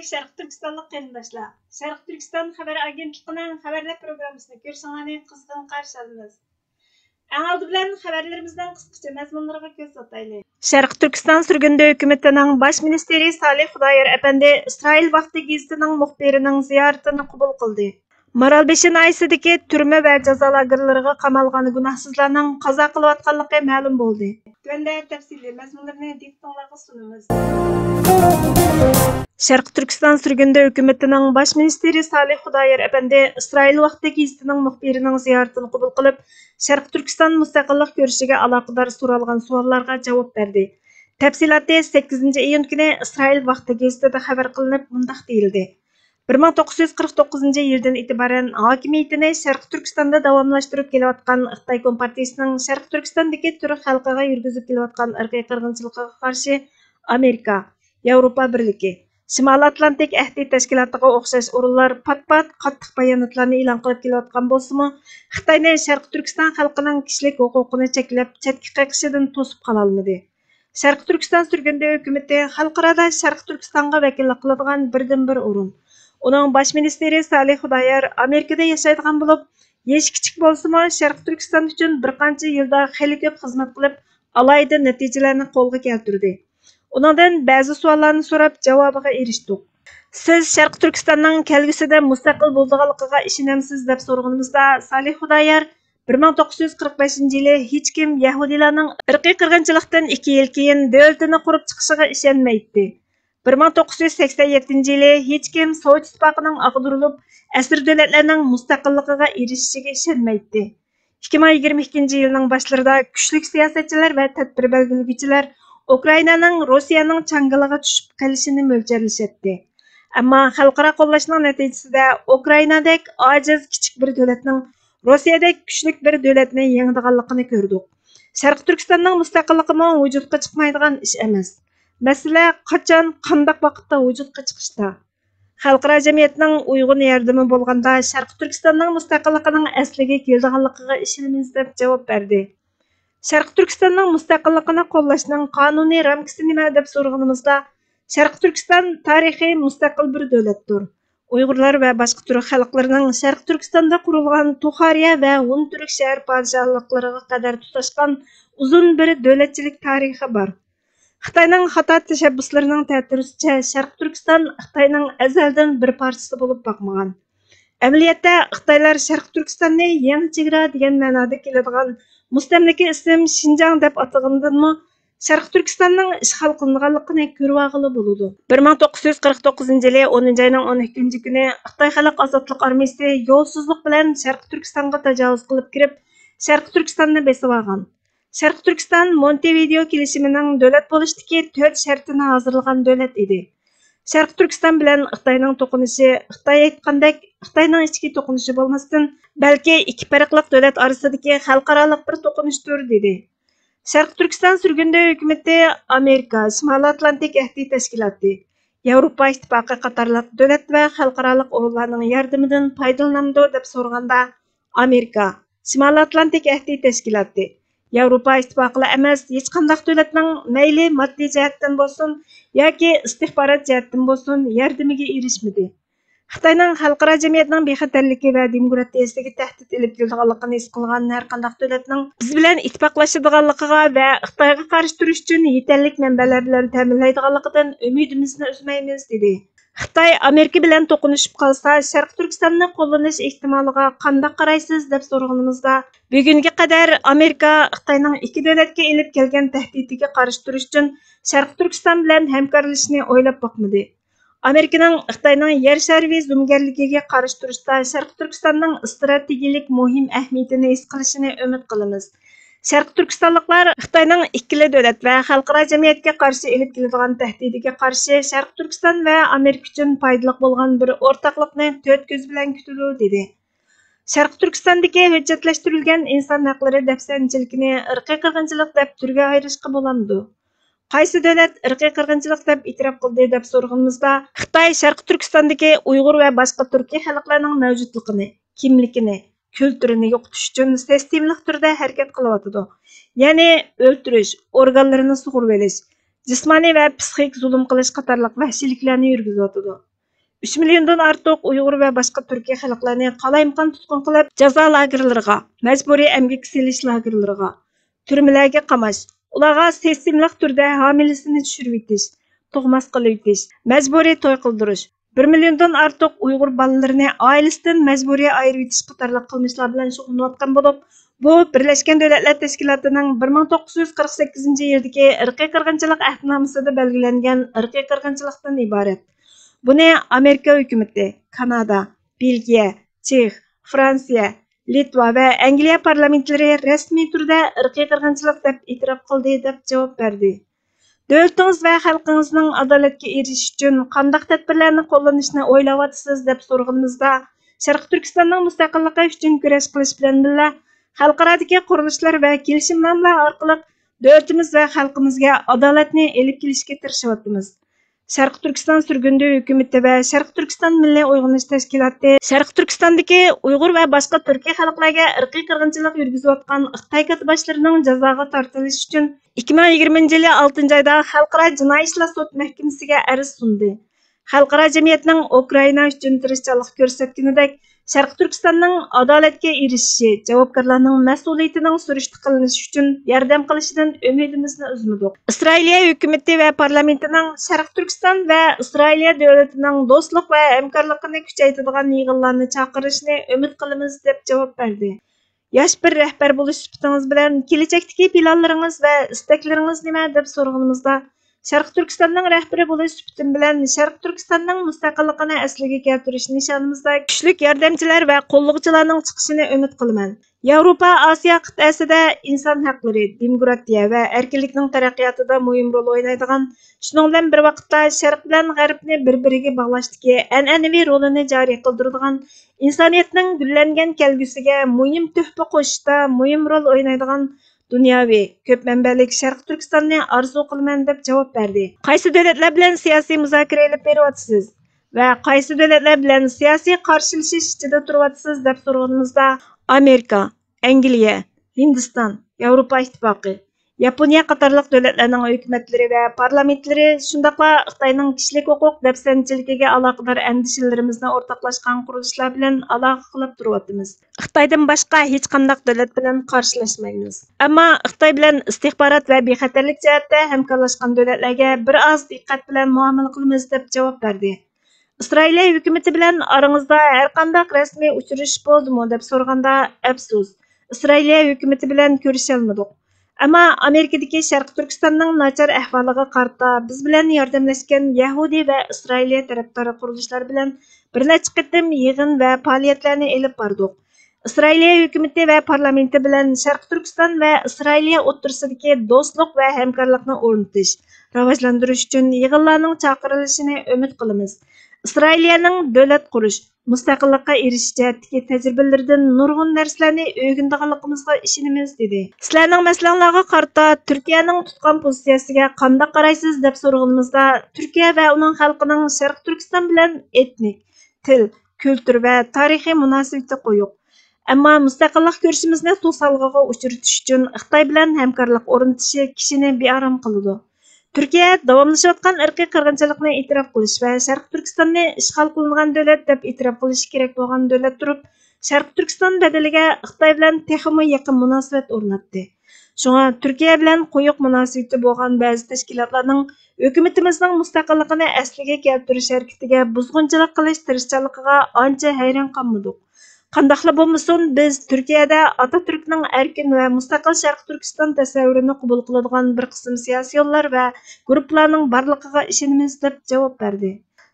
Şərq Türkistanlıq qərindaşlar. Şərq Türkistan xəbər agentliğinin xəbərlər proqramısını görüşünüzü qızğın qarşı alırıq. Ən aldı bilan xəbərlərimizdən qısqaça məzmunlarına göz ataylı. Şərq Türkistan sürgündə hökumətinin baş ministeri Salih Xudoyer əpəndi İsrail vaxtı gazetinin muxbirinin ziyaretini qəbul qıldı. Maralbeşi nahiyesidagi turma va jazo lagerlariga qamalgan gunohsizlarning qazo qilayotganligi ma'lum bo'ldi. Tunda tafsili mazmunlarni diqqatingizga sunamiz. Şərq Türkistan sürgündə hökumətinin baş ministeri Salih Xudoyer əpəndi İsrail vaxtı gazetinin muxbirinin ziyaretini qəbul qılıb, Şərq Türkistan müstəqillik görüşüge aloqador so'ralgan savollarga javob berdi. Tafsilotlar 8 iyun kuni İsrail vaxtı gazetida xabar qilinib, mundaq deyildi. 1949 yildan itiboran hokimiyatini Şərq Türkistanda davomlashtirib kelayotgan Xitoy Kompartiyasining Şərq Turkistondagi turk xalqiga yurgizib kelayotgan irqiy qirg'inchilikqa qarshi Amerika, Yevropa Birligi, Shimoliy Atlantik ahdi tashkilotiga o'xshash o'rinlar pat-pat qattiq bayonotlarni e'lon qilib kelayotgan bo'lsa-mu, Xitoyning Şərq Turkiston xalqining kishilik huquqini cheklab, chetga qaqishidan to'sib qola olmadi. Şərq Turkiston sürgündə hökuməti xalqarada Şərq Turkistonga vakillik qiladigan birdan-bir o'rin. Onun baş ministeri Salih Xudoyer Amerikada yashaydigan bo'lib, yoshi kichik bo'lsa-mu, Şərq Turkiston uchun bir qancha yilda xeyli ko'p xizmat qilib, alayda natijalarni qo'lga keltirdi. Uningdan ba'zi savollarni so'rab, javobiga erishdik. Siz Şərq Turkistonning kelgusida mustaqil bo'ladiganligiga ishonamsiz deb so'raganimizda Salih Xudoyer 1945-yili hech kim Yahudilarning irqiy qirg'inchilikdan 2 yil keyin davlatini qurib chiqishiga ishonmaydi. 1987 yili hech kim Sovet ittifoqining ag'dirilib, asr davlatlarning mustaqilligiga erishishiga ishonmaydi. 2022 yilning boshlarida kuchli siyosatchilar va tadbir belgilovchilar Ukrainaning Rossiyaning changaliga tushib qolishini mo'ljallashyapti. Ammo xalqaro qo'llashning natijasida Ukrainadek ojiz kichik bir davlatning Rossiyadek kuchli bir davlatni yengdiganligini ko'rdik. Şərq Turkistonning mustaqilligi vujudga chiqmaydigan ish emas. Məsələ qachon, qandaq vaqtda vujudga chiqishda. Xalqaro jamiyatning uyg'un yordami bo'lganda Şərq Turkistonning mustaqilligining asliga keldiganligiga ishonamiz deb javob berdi. Şərq Turkistonning mustaqilligini qo'llashning qonuniy ramkasi nima deb so'raganimizda, Şərq Turkiston tarixiy mustaqil bir davlatdir. Uyg'urlar va boshqa turk xalqlarining Şərq Turkistonda qurilgan Tuxariya va Hun turk shahar podshohliklariga qadar tutashgan uzun bir davlatchilik tarixi bor. Xitoyning xato tashabbuslarining ta'siricha Şərq Turkiston Xitoyning azaldan bir parchasi bo'lib boqmagan. Amaliyotda Xitoylar Şərq Turkistonni yangi chegara degan ma'noda keladigan mustamlaka ism Xinjiang deb atagandanmi, Şərq Turkistonning ishg'ol qilinganligini ko'rib olg'ili bo'ladi. 1949-yili 10-oyning 12 kuni Xitoy Xalq ozodlik armiyasi yo'lsizlik bilan Şərq Turkistonga tajovuz qilib kirib, Şərq Turkistonni besib olgan. Şərq Turkiston Montevideo kelishimining davlat bo'lishdagi 4 shartini hozirlagan davlat edi. Şərq Turkiston bilan Xitoyning to'qinishi, Xitoy aytgandek, Xitoyning ichki to'qinishi bo'lmasdan, balki ikki farqli davlat orasidagi xalqaro bir to'qinishdir dedi. Şərq Turkiston sürgündə hökuməti Amerika, Shimoliy Atlantik ahdi tashkiloti, Yevropa ittifoqi qatorliq davlat va xalqaro o'rinlarning yordamidan foydalanamdi deb so'raganda, Amerika, Shimoliy Atlantik ahdi tashkiloti, Yevropa ittifoqi emas, hech qanday davlatning mayli moddiy jihatdan bo'lsin yoki istixborot jihatdan bo'lsin yordamiga erishmadi. Xitoyning xalqaro jamiyatning bexatarligi va demokratiyasiga tahdid ilib kelganligini his qilgan har qanday davlatning biz bilan ittifoqlashadiganligiga va Xitoyga qarshi turish uchun yetarli manbalar bilan ta'minlaydiganligidan umidimizni uzmaymiz dedi. Xitoy Amerika bilan to'qinishib qolsa, Şərq Turkistonni qo'llanish ehtimoliga qanday qaraysiz deb so'raganimizda, bugunga qadar Amerika Xitoyning ikki davlatga elib kelgan tahdidiga qarshi turish uchun Şərq Turkiston bilan hamkorlashishni o'ylab boqmadi. Amerikaning Xitoyning yer shariy zo'mgarligiga qarshi turishda Şərq Turkistonning strategik muhim ahamiyatini his qilishini umid qilamiz. Şərq Turkistonliklar Xitoyning ikkili davlat va xalqaro jamiyatga qarshi elib keladigan tahdidiga qarshi Şərq Turkiston va Amerika uchun foydali bo'lgan bir o'rtoqlikni to'rt ko'z bilan kutadi dedi. Şərq Turkistondagi hujjatlashtirilgan inson haqlari dafsanchiligini irqiy qirg'inchilik deb turga ayirishga bo'lamdi. Qaysi davlat irqiy qirg'inchilik deb e'tirof qildi deb so'raganimizda, Xitoy Şərq Turkistondagi Uyg'ur va boshqa turkiy xalqlarning mavjudligini, kimligini, kültürünü yo'qotish uchun sistemlik turda harakat qilyotidi. Ya'ni o'ltirish, organlarini sug'urib olish, jismoniy va psixik zulm qilish qatorliq vahshiyliklarni yurgizyotidi. 3 milliondan ortiq Uyg'ur va boshqa Turkiya xalqlarini qalaymqon tutqun qilib, jazo lagerlariga, majburiy emgak silish lagerlariga, turmalarga qamash, ularga sistemlik turda hamilisini tushirib etish, tug'mas qilib etish, majburiy to'y qildirish, 1 milliondan ortiq Uyg'ur bolalarini oilasidan majburiy ayirib etish qatorliq qilmishlar bilan shug'ullanayotgan bo'lib, bu Birleşken Devletler Teşkilatı'nın 1948 yıldaki ırkı kırgınçılık ahdnamasida belgilengen ırkı kırgınçılıktan ibaret. Buni Amerika hükümeti, Kanada, Belgiya, Çex, Fransiya, Litva va Angliya parlamentlari rasmiy turda irqiy qirg'inchilik deb e'tirof qildi deb javob berdi. Davlatingiz va xalqingizning adolatga erishish uchun qanday tadbirlarni qo'llanishni o'ylayapsiz deb so'rganimizda, Sharq Turkistonning mustaqilligi uchun kurash qilish bilan birga xalqarodagi qurilishlar va kelishimlar orqali davlatimiz va xalqimizga adolatni elib kelishga tirishyapmiz. Sharq Turkiston surgundi hukumati va Sharq Turkiston Milliy Uyg'unish Tashkiloti Sharq Turkistondagi Uyg'ur va boshqa Turkiya xalqlariga irqiy qirg'inchilik yurgizayotgan Xitoy katiboshlarining jazoga tortilishi uchun 2020 yil 6 oyda Xalqaro jinoiy ishlar sud mahkamasiga arz sundi. Xalqaro jamiyatning Ukraina uchun tirishchilik ko'rsatganidek, Sharq Turkistonning adolatga erishishi, javobgarlarning mas'uliyatining surishti qilinishi uchun yordam qilishidan umidimizni uzmadik. Isroiliya hukumati va parlamentining Sharq Turkiston va Isroiliya davlatining do'stlik va hamkorligini kuchaytiradigan yig'inlarni chaqirishni umid qilamiz deb javob berdi. Yosh bir rahbar bo'lish sifatingiz bilan kelajakdagi planlaringiz va istaklaringiz nima deb so'rganimizda, Sharq Turkistonning rahbari bo'lish sifatim bilan Sharq Turkistonning mustaqilligini asliga keltirish nishonimizda kuchli yordamchilar va qo'llag'uchilarning chiqishini umid qilaman. Yevropa, Osiyo qit'asida inson haqlari, demokratiya va erkinlikning taraqqiyotida muhim rol o'ynaydigan, shuning bilan bir vaqtda Sharq bilan G'arbni bir-biriga bog'lashdagi an'anaviy rolini joriy qildiradigan, insoniyatning gullangan kelgusiga muhim tuhfa qo'shishda muhim rol o'ynaydigan dunyoviy ko'p manbalik Sharq Turkistonni orzu qilaman deb javob berdi. Qaysi davlatlar bilan siyosiy muzokara olib beryapsiz va qaysi davlatlar bilan siyosiy qarshilashish ichida turyapsiz deb so'raganimizda, Amerika, Angliya, Hindiston, Yevropa Ittifoqi, Yaponiya qatorliq davlatlarning hukumatlari va parlamentlari, shundaqla Xitoyning kishilik huquq dafsanchiligiga aloqador andishalarimizni o'rtoqlashgan qurilishlar bilan aloqa qilib turyapmiz. Xitoydan boshqa hech qanday davlat bilan qarshilashmaymiz. Ammo Xitoy bilan istixborot va bexatarlik jihatda hamkorlashgan davlatlarga bir oz diqqat bilan muomala qilamiz deb javob berdi. Isroiliya hukumati bilan orangizda har qanday rasmiy uchrashish bo'ldimi deb so'raganda, afsus, Isroiliya hukumati bilan ko'risha olmadik. Ammo Amerikadagi Sharq Turkistonning nachar ahvoliga qarata biz bilan yordamlashgan Yahudi va Isroiliya tarafdori qurilishlar bilan bir necha qatim yig'in va faoliyatlarni olib bordik. Isroiliya hukumati va parlamenti bilan Sharq Turkiston va Isroiliya o'rtasidagi do'stlik va hamkorlikni o'rnatish, rivojlantirish uchun yig'inlarning chaqirilishini umid qilamiz. Isroiliyaning davlat qurish, mustaqillikqa erishish jihatdagi tajribalaridan nurg'un narsalarni o'rganganligimizga ishonamiz dedi. Sizlarning masalanglarga qarata Turkiyaning tutgan pozitsiyasiga qanday qaraysiz deb so'raganimizda, Turkiya va uning xalqining Sharq Turkiston bilan etnik, til, kultur va tarixiy munosabati qo'yiq. Ammo mustaqillik ko'rishimizni to'salg'iga uchratish uchun Xitoy bilan hamkorlik o'rnatishi kishini bearom qiladi. Turkiya davomlashayotgan irqiy qirg'inchilikni e'tirof qilish va Sharq Turkistonni ishg'ol qilingan davlat deb e'tirof qilish kerak bo'lgan davlat turib, Sharq Turkiston badaliga Xitoy bilan texmo yaqin munosabat o'rnatdi. Shunga Turkiya bilan qo'yiq munosabati bo'lgan ba'zi tashkilotlarning hukumatimizning mustaqilligini asliga keltirish harakatiga buzg'unchilik qilish tirishchiligiga ancha hayron qolmadik. Qandaqla bo'lmasin, biz Turkiyada Atatürkning erkin va mustaqil Sharq Turkiston tasavvurini qabul qiladigan bir qism siyosiy yo'llar va guruhlarning borligiga ishonamiz deb javob berdi.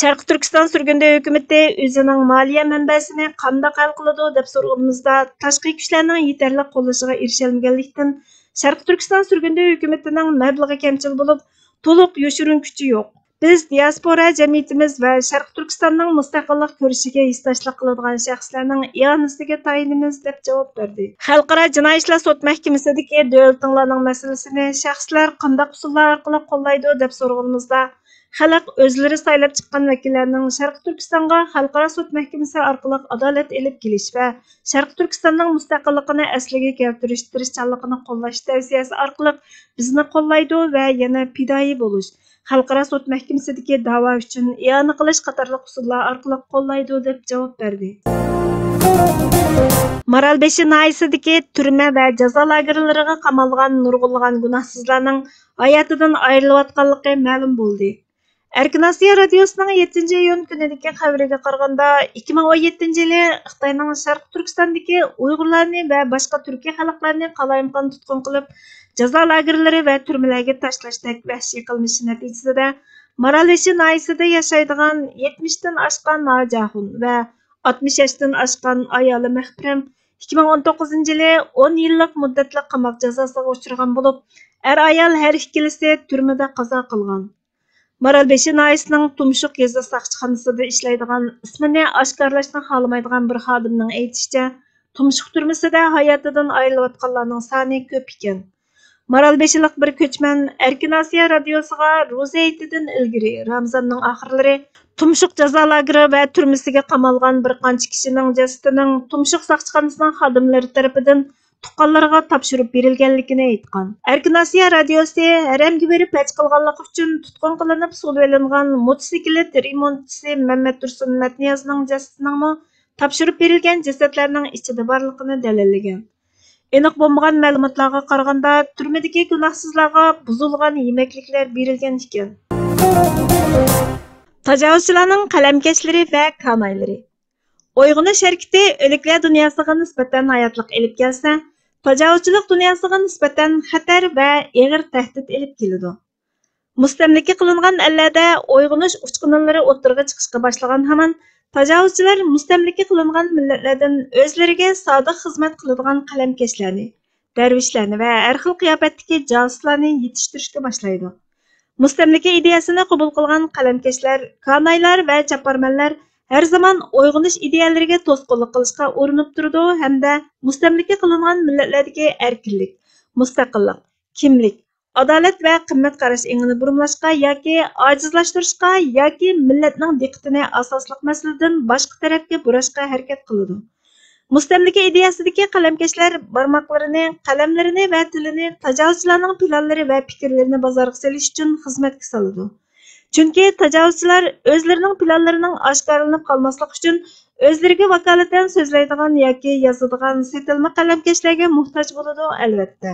Sharq Turkiston surgundi hukumati o'zining moliya manbasini qanday hal qiladi deb so'raganimizda, tashqi kuchlarning yetarli qo'llashiga erisholmaganlikdan Sharq Turkiston surgundi hukumatining mablag'i kamchil bo'lib, to'liq yoshirin kuchi yo'q. Biz diaspora jamiyatimiz va Sharq Turkistonning mustaqillik ko'rishiga hissdoshlik qiladigan shaxslarning iyonasiga tayinimiz deb javob berdi. Xalqaro jinoiy ishlar sud mahkamasidagi davlatlarning masalasini shaxslar qanday usullar orqali qo'llaydi deb so'raganimizda, Xalq özləri saylab chiqqan vakillarning Sharq Turkistonga xalqaro sud mahkamasi orqali adolat elib kelish va Sharq Turkistonning mustaqilligini asliga keltirish tirishchanligini qo'llash tavsiyasi orqali bizni qo'llaydi va yana fidoyi bo'lish, xalqaro sud mahkamasidagi da'vo uchun i'ona qilish qatorliq usullar orqali qo'llaydi deb javob berdi. Maralbeshi nahiyasidagi turma va jazo lagerlariga qamalgan nurg'unlagan gunohsizlarning hayotidan ayrilayotganligi ma'lum bo'ldi. Erkin Asiya Radiosu'nun 7. iyun günündeki xabariga qaraganda 2017 yılı Xitayning Sharq Turkistondagi Uyg'urlarni va boshqa Türkiye xalqlarini qalayimqon tutqun qilib, jazo lagerlari va turmalarga tashlashdak vahshiy qilmishi natijasida Maralbeshi nahiyasida yashaydigan 70 dan oshgan Najahun va 60 yoshdan oshgan ayoli Mahfiram 2019 yılı 10 yillik muddatli qamoq jazosiga uchragan bo'lib, ayol har ikkilisi turmada qazo qilgan. Maralbeshi nahiyasining Tumshuq yezda saqchixonasida ishlaydigan ismini oshkorlashni xohlamaydigan bir xodimning aytishicha, Tumshuq turmasida hayotidan ayrilayotganlarning soni ko'p ekan. Maralbeshilik bir ko'chman Erkin Asiya radiosiga ro'za hayitidan ilgari Ramazonning oxirlari Tumshuq jazo lageri va turmasiga qamalgan bir qancha kishining jasadining Tumshuq saqchixonasining xodimlari tomonidan tuqqanlarga topshirib berilganligini aytgan. Erkin Asiya radiosi haramga berib haj qilganligi uchun tutqun qilinib sudga olingan motosiklet remontchisi Mehmet Tursun Matniyazning jasadining topshirib berilgan jasadlarning ichida borligini dalillagan. Aniq bo'lmagan ma'lumotlarga qaraganda turmadagi gunohsizlarga buzilgan yemekliklar berilgan ekan. Tajovuzchilarning qalamkashlari va kanaylari. Uyg'unish harakati o'liklar dunyosiga nisbatan hayotlik elib kelsa, tajovuzchilik dunyosiga nisbatan xatar va og'ir tahdid elib keladi. Mustamlika qilingan ellarda uyg'unish uchqunlari o'tirg'a chiqishga boshlagan hamon tajovuzchilar mustamlika qilingan millatlardan o'zlariga sodiq xizmat qiladigan qalamkashlarni, darvishlarni va har xil qiyofatdagi josuslarni yetishtirishga boshlaydi. Mustamlika ideyasini qabul qilgan qalamkashlar, kanaylar va chaparmanlar her zaman uyg'unish ideyalariga to'sqinlik qilishga urinib turdi hamda mustamlika qilingan millatlardagi erkinlik, mustaqillik, kimlik, adolat va qimmat qarash engini burumlashga yoki ojizlashtirishga yoki millatning diqqatini asosliq masaladan boshqa tarafga burashga harakat qiladi. Mustamlika ideyasidagi qalamkashlar barmoqlarini, qalamlarini va tilini tajovuzchilarning planlari va fikrlarini bozorga solish uchun xizmatga soladi. Chunki tajovuzchilar o'zlarining planlarining oshkorlanib qolmasligi uchun o'zlariga vakolatan so'zlaydigan yoki yozadigan setilma qalamkashlarga muhtoj bo'ladi albatta.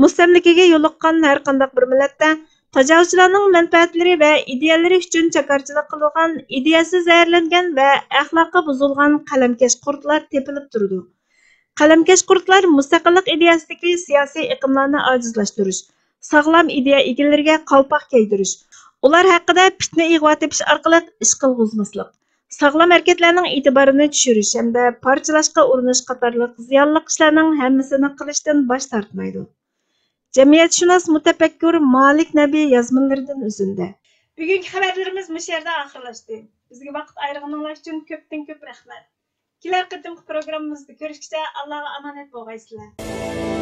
Mustamlikaga yo'liqqan har qanday bir millatda tajovuzchilarning manfaatlari va ideyalari uchun chakarchilik qilgan, ideyasi zaharlangan va axloqi buzilgan qalamkash qurtlar tepilib turdi. Qalamkash qurtlar mustaqillik ideyasidagi siyosiy iqimlarni ojizlashtirish, sog'lom ideya egalariga qalpoq kiydirish, ular haqida fitna ig'vo tepish orqali ish qilg'izmaslik, sog'lom harakatlarning e'tiborini tushirish hamda parchalashga urinish qatorliq ziyonli ishlarning hammasini qilishdan bosh tortmaydi. Jamiyatshunos mutafakkur Malik Nabiy yozmalaridan o'zindi. Bugungi xabarlarimiz bu yerda oxirlashdi. Bizga vaqt ayirganingiz uchun ko'pdan ko'p rahmat. Kelar qatimki programmamizda ko'rishguncha Allohga omonat bo'lgaysizlar.